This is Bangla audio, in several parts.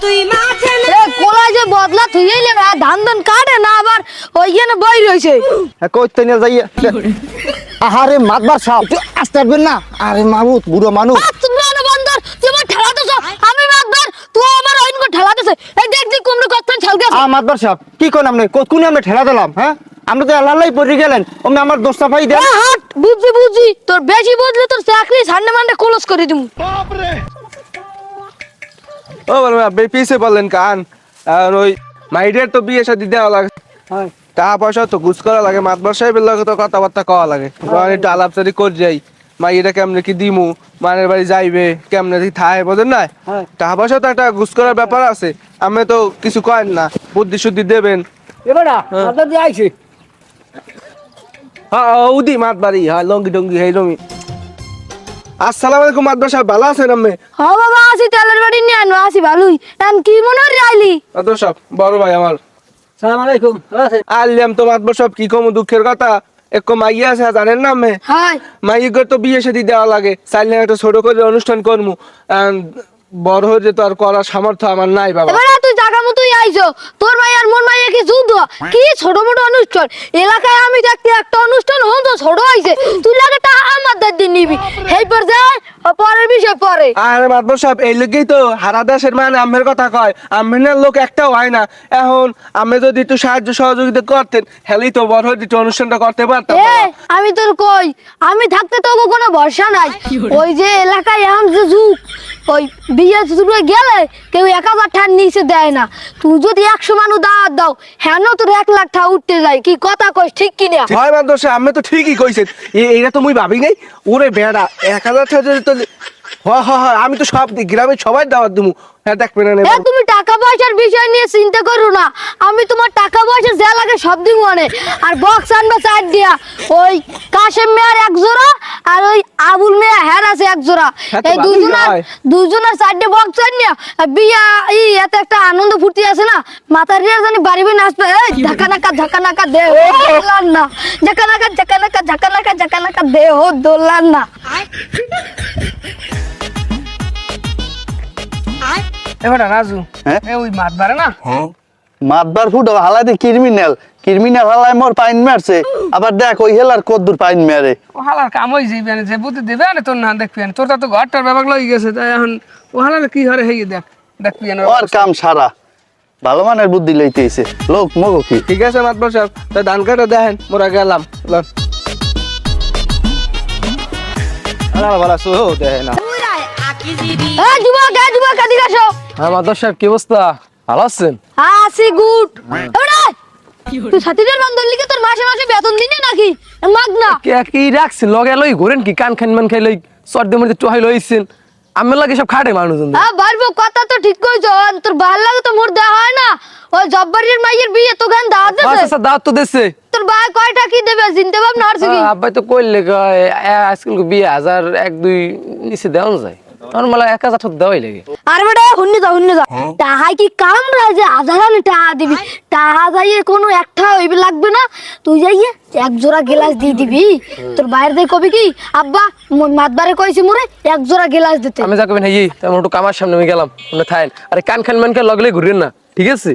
তুই মাঠে কোলা যে বদলা থুইলে ধান ধান কাটে না আবার ওইখানে বই রইছে কইতে নিয়ে যাই আহারে মাতবার সাহেব তুই আসতে পারবেন না আরে মামুদ বুড়ো মানুষ তুমি না বন্দর তুই আমার ঠেলাতেছ আমি মাতবার তুই আমার ওইনকো ঠেলাতেছে এই দেখ দেখ কোমরে কতন ছালকে মাতবার সাহেব কি কোন আপনি কোন আমরা ঠেলা দিলাম হ্যাঁ আমরা তো আল্লাহই পড়ে গেলেন ওমে আমার দোস্তা ভাই দেন হাট বুঝি বুঝি তোর বেশি বুঝলে তোর চাকরি সামনে মানে ক্লোজ করে দিমু ও বল ভাই পিছে বললেন কান আর ওই মাইডের তো বিয়ে শাদী দেওয়া লাগে টাকা পয়সা তো ঘুষ করা লাগে মাতবার সাহেবের লগে তো কথাবার্তা কওয়া লাগে একটু আলাপচারি করে যাই মাইয়েরা কেমনে কি দিমু মানের বাড়ি যাইবে কেমনে কি থায় বোঝেন না টাকা পয়সা তো একটা ঘুষ করার ব্যাপার আছে আমি তো কিছু কয়েন না বুদ্ধি শুদ্ধি দেবেন এবারে মাতবার দিয়ে আইছে হ্যাঁ উদি মাতবাড়ি হ্যাঁ লঙ্গি টঙ্গি হেই রমি আসসালামু আলাইকুম মাতবার সাহেব ভালো আছেন আমি হ্যাঁ বাবা আসি তেলের বাড়ি নিয়ে আনো আসি ভালোই এখন কি মনে হয় আইলি মাতবার সাহেব বড় ভাই আমার সালাম আলাইকুম আল্লাম তো মাতবার সব কি কম দুঃখের কথা এক মাইয়া আছে জানেন না আমি হাই মাইয়ের তো বিয়ে শাদী দেওয়া লাগে চাইলে একটা ছোট করে অনুষ্ঠান করবো বড় হয়ে তো আর করার সামর্থ্য আমার নাই বাবা এবারে তুই জায়গা মতোই আইছো তোর ভাই আর মোর ভাইয়া কি যুদ্ধ কি ছোট মোটো অনুষ্ঠান এলাকায় আমি দেখতে একটা অনুষ্ঠান হন তো ছোট হইছে তুই লাগেটা আমার দিন নিবি এই পর যায় পরের বিষয় পরে আরে মাতবর সাহেব এই লোকই তো হারা দেশের মানে আমের কথা কয় আমের লোক একটাও হয় না এখন আমি যদি একটু সাহায্য সহযোগিতা করতেন হেলেই তো বড় হয়ে একটু অনুষ্ঠানটা করতে পারতাম এ আমি তোর কই আমি থাকতে তো কোনো ভরসা নাই ওই যে এলাকায় এখন যে যুগ ওই বিয়ে শুরু গেলে কেউ 1000 টাকার নিচে দেয় না তুই যদি 100 মানুষ দাওয়াত দাও হ্যাঁ তোর 1 লাখ টাকা উঠতে যায় কি কথা কইস ঠিক কি না হয় মাতবর সাহেব আমি তো ঠিকই কইছেন এইটা তো মুই ভাবি নাই ওরে বেড়া 1000 টাকা যদি তো হয় আমি তো সব গ্রামে সবাই দাওয়াত দিমু হ্যাঁ দেখবেন না এ তুমি টাকা পয়সার বিষয় নিয়ে চিন্তা করো না আমি তোমার টাকা পয়সা যা লাগে সব দিব মানে আর বক্স আনবা চার দিয়া ওই কাশেম মেয়ার এক জোড়া আর ওই আবুল মেয়া হের আছে এক জোড়া এই দুজনের চারটে বক্স আনিয়া বিয়া এত একটা আনন্দ ফুর্তি আছে না মাথার রিয়া জানি বাড়িবে নাচবে এই ঝাকা নাকা দে দোলান না ঝাকা নাকা দে ও দোলান না এবারে রাজু হ্যাঁ? ওই মাছ বাড়ে না মাতবার ফুট হালাতে ক্রিমিনাল হালাই মোর পাইন মারছে আবার দেখ ওই হেলার কদ্দুর পাইন মেরে ও হালার কাম হয়ে যাইবে না যে বুদ্ধি দেবে না তোর না দেখবি না তোর তো ঘরটার ব্যাপার লই গেছে তাই এখন ও হালার কি হরে হেই দেখবি না ওর কাম সারা ভালো মানের বুদ্ধি লইতেছে লোক মগো কি ঠিক আছে মাতবর সাহেব তা ধান কাটা দেখেন মোরা গেলাম লন আলা বালা সো দেখেন না এ যুবক এদিকে আসো হ্যাঁ মাদর সাহেব কি অবস্থা ভালো আছেন আসি গুড এবারে তুই সাথীদের বান্ধব লিখে তোর মাসে মাসে বেতন দিনে নাকি মাগ না কে কি রাখছেন লগে লই ঘুরেন কি কান খান মান খাই লই সর্দে মধ্যে চহাই লইছেন আমি লাগে সব খাটে মানুষজন হ্যাঁ বাড়বো কথা তো ঠিক কইছো তোর ভাল লাগে তো মোর দেওয়া হয় না ওই জব্বারির মাইয়ের বিয়ে তো গান দাওয়াত দেছে আচ্ছা দাওয়াত তো দেছে তোর ভাই কয়টা কি দেবে চিনতে ভাব না আরছি কি আব্বাই তো কইলে আজকাল 20,000 1-2 নিচে দেওয়া যায় নরমাল 1000 দেওয়াই লাগে আরে বেটা হুন্নি যা টাহাই কি কাম রে যে আধারালে টাহা দিবি টাহা যাইয়ে কোনো একটা হইবে লাগবে না তুই যাইয়ে এক জোড়া গ্লাস দিয়ে দিবি তোর বাইরে দেই কবি কি আব্বা মাতবারে কইছি মোরে এক জোড়া গ্লাস দিতে আমি যা কবেন এই তেমন একটু কামার সামনে আমি গেলাম মনে থাকেন আরে কান খান মানকে লগলে ঘুরেন না ঠিক আছে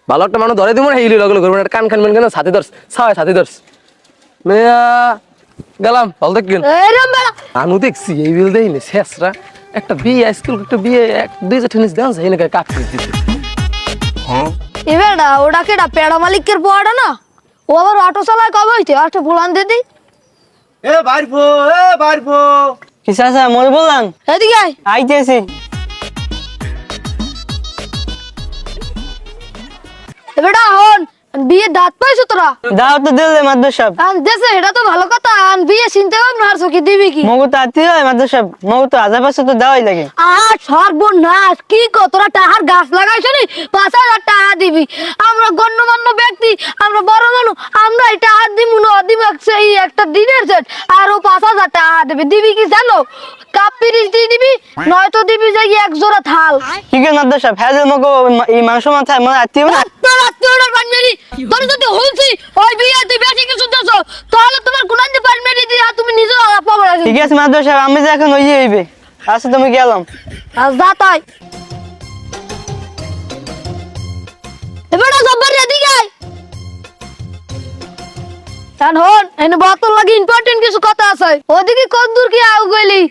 ভালো একটা মানুষ ধরে দিব না হেইলি লগলে ঘুরবেন আর কান খান মানকে না সাথে ধরস সাথে ধরস মেয়া গেলাম ভালো দেখবেন এরম বেড়া আনু দেখছি এই বিল দেই না শেষরা একটা বিয়ে স্কুল একটা বিয়ে 2 টেনিস দেন যাই না কাপ করে দিতে এবেড়া ওটা কেডা পেড়া মালিকের পোয়াটা না ও আবার অটো চালায় কবে হইতে অটো বুলান দিদি এ বাইরবো কি চাচা মই বললাম এদিকে আয় আইতেছি এবেড়া হন বিয়ে দাঁত পাইছো তোরা দাও তো দিলে মাদ্দর সাহেব দেশে এটা তো ভালো কথা বিয়ে চিনতে পাব না আর কি দিবি কি মগু তো আতি হয় মাদ্দর সাহেব মগু তো হাজার পাঁচশো তো দেওয়াই লাগে সর্বনাশ কি তোরা টাহার গাছ লাগাইছো নি 5,000 টাকা দিবি আমরা গণ্যমান্য ব্যক্তি আমরা বড় মানুষ আমরা এটা হাত দিমু না দিমাগ সেই একটা দিনের সেট আর ও 5,000 টাকা দিবি কি জানো কাপ পিরিচ দিয়ে দিবি নয়তো দিবি যাই এক জোড়া থাল কি করে মাদ্দর সাহেব হ্যাঁ যে মগু এই মাংস মাথায় মনে আতি না তোর যদি হইছি ওই বিয়ে তুই বেশি কিছু দেছো তাহলে তোমার গুণান দি পারমেরি দিয়া তুমি নিজে পাবো না ঠিক আছে মাদ্দর সাহেব আমি যে এখন ওই হইবে আচ্ছা তুমি গেলাম যা তাই এখন হন এনে বোতল লাগে ইম্পর্টেন্ট কিছু কথা আছে ওদিকে কত দূর কি আউ গইলি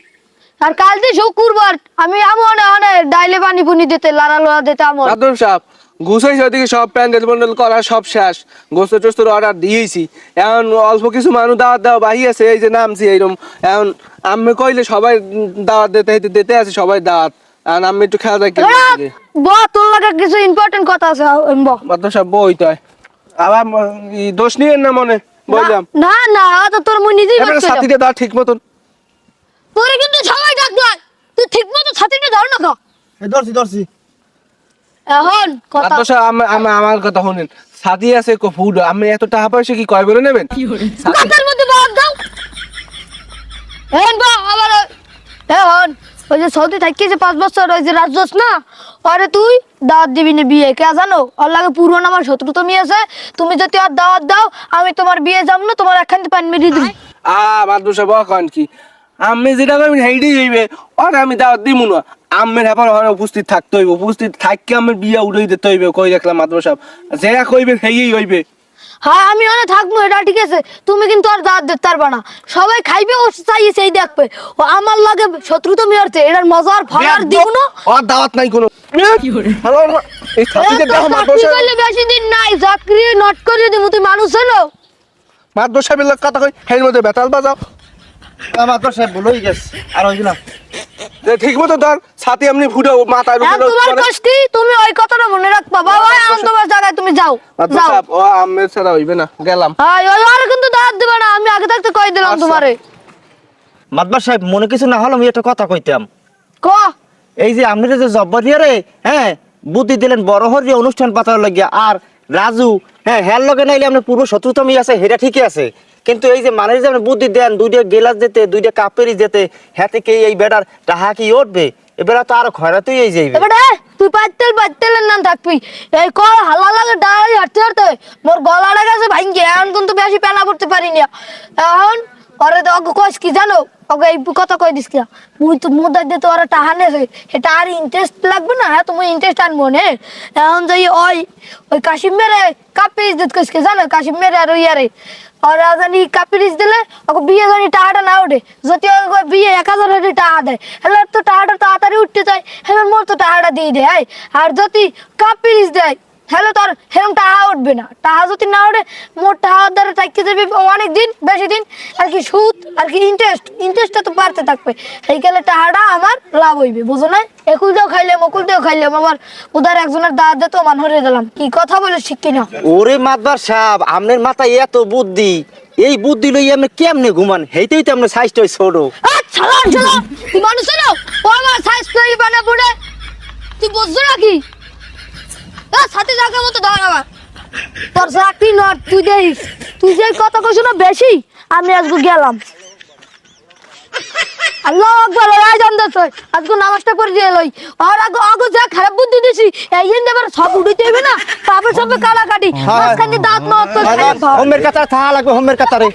আর কাল দিয়ে শুক্রবার আমি আমন অনে ডাইলে পানি পুনি দিতে লাড়া লোড়া দিতে আমন মাদুর সাহেব গুছাইছে ওদিকে সব প্যান্ডেল প্যান্ডেল করা সব শেষ গোস্ত টোস্তর অর্ডার দিয়েছি এখন অল্প কিছু মানুষ দাওয়াত দেওয়া বাহি আছে এই যে নামছি এইরকম এখন আমি কইলে সবাই দাওয়াত দিতে আছে সবাই দাওয়াত এখন আমি একটু খেয়াল রাখি বোতল লাগে কিছু ইম্পর্টেন্ট কথা আছে মাদুর সাহেব বই তো আবার দোষ নিয়েন না মনে বললাম না না তো তোর মুই নিজেই এবারে বাচ্চা সাথীটা দাও ঠিক মতন তোরে কিন্তু সবাই ডাকলো তুই ঠিক মতো ছাতিটা ধর না খা ধরছি এখন কথা মাদুর সাহেব আমার কথা শুনেন সাথী আছে ফুড আমি এত টাকা পয়সা কি কয় বলে নেবেন কথার মধ্যে বাদ দাও এখন বা আবার এখন ওই যে সৌদি থাকি যে 5 বছর ওই যে রাজদোষ না আরে তুই দাওয়াত দিবি না বিয়ে কে জানো ওর লাগে পুরনো আমার শত্রু তুমি আছে তুমি যদি আর দাওয়াত দাও আমি তোমার বিয়ে যাব না তোমার একখান পানি মেরে দিবি মাদুর সাহেব কন কি আমি যেটা কইবেন হেইডি হইবে আর আমি দাওয়াত দিমু না আম্মের হেপার ওখানে উপস্থিত থাকতে হইবে উপস্থিত থাককে আমার বিয়ে উড়াই দিতে হইবে কই দেখলাম মাদুর সাহেব যেটা কইবেন হেই হইবে হ্যাঁ আমি অনেক থাকবো এটা ঠিক আছে তুমি কিন্তু আর দাওয়াত দিতে পারবা না সবাই খাইবে ও চাই সেই দেখবে ও আমার লাগে শত্রু তুমি হচ্ছে এটার মজা আর ভালো আর দিব না আর দাওয়াত নাই কোনো এই সাথীকে দেখো মাদুর চাকরি সাহেব করলে বেশি দিন নাই চাকরি নট করে দিব তুই মানুষ হলো মাদুর সাহেবের লোক কথা কই হের মধ্যে বেতাল বাজাও আমার তো সব ভুলই গেছে আর হইল না যে ঠিক মতো ধর সাথী এমনি ফুটে মাথার আর উপরে তোমার কষ্টি তুমি ওই কথাটা মনে রাখবা বাবা আমি তোমার জায়গায় তুমি যাও মাদুর যাও সাহেব ও আম্মের ছাড়া হইবে না গেলাম আয় ওই আর কিন্তু দাঁত দিবা না আমি আগে থাকতে কই দিলাম আচ্ছা। তোমারে মাতবার সাহেব মনে কিছু না হলে আমি একটা কথা কইতাম ক এই যে আপনি যে জব্বর দিয়ে রে হ্যাঁ বুদ্ধি দিলেন বড় হরিয়া অনুষ্ঠান পাতার লাগিয়া আর রাজু হ্যাঁ হ্যার লগে নাইলে আপনার পূর্ব শত্রুতামি আছে সেটা ঠিকই আছে কিন্তু এই যে মানুষ যে আপনি বুদ্ধি দেন দুইটা গেলাস যেতে দুইটা কাপেরি যেতে হ্যাঁ থেকে এই বেটার টাহা কি উঠবে এবার তো আরো খয়রাতেই এই যাইবে এবারে তুই পাইতেলের নাম থাকবি এই ক হালা লাগে দাঁড়াই হাঁটতে হাঁটতে মোর গলাটা গেছে ভাঙ্গে এখন কিন্তু বেশি পেনা করতে পারি না এখন ওরে তো অগ কইস কি জানো ওকে এই কথা কই দিস কি মুই তো মুদার দিয়ে তো ওরা টাহা নেছে এটা আর ইন্টারেস্ট লাগবে না হ্যাঁ তুমি ইন্টারেস্ট আনবো নে এখন যাই ওই কাশিম মেরে কাপিস দিত কইস কি জানো কাশিম মেরে আর ওই আরে আর জানি কাপিস দিলে ওকে বিয়ে জানি টাহাটা না ওঠে যদি ওকে বিয়ে 1000 টাকা দেয় হলে তো টাকাটা তাড়াতাড়ি উঠতে চায় হ্যাঁ মোর তো টাকাটা দিয়ে দেয় আর যদি কাপিস দেয় হ্যালো তোর হেরম টাকা উঠবে না টাকা যদি না উঠে মোট টাকা দ্বারা থাকতে যাবে অনেক দিন বেশি দিন আর কি সুদ আর কি ইন্টারেস্টটা তো বাড়তে থাকবে এই গেলে টাকাটা আমার লাভ হইবে বুঝো না একুল দিয়েও খাইলাম অকুল দিয়েও খাইলাম আবার উদার একজনের দাঁত দিয়ে তো মান হরে দিলাম কি কথা বলে শিখি না ওরে মাতবার সাহেব আপনার মাথায় এত বুদ্ধি এই বুদ্ধি লই আপনি কেমনে ঘুমান হেইতেই তো আপনার সাইজটা ছোট আচ্ছা তুই মানুষ না ও আমার সাইজ তৈরি বানা পড়ে তুই বুঝছো নাকি সাথে জায়গার মতো ধর আমার তোর চাকরি নট তুই দেখিস তুই যে কথা কইছ না বেশি আমি আজকে গেলাম আল্লাহ আকবার ওই জানদাস আজকে নামাজটা পড়ে দিয়ে লই আর আগে যা খারাপ বুদ্ধি দিছি এই এন্ডাবার সব উড়িতে হবে না পাপে সবে কালা কাটি মাঝখানে দাঁত মারতে হোমের কাতার থাকা লাগবে হোমের কাতারে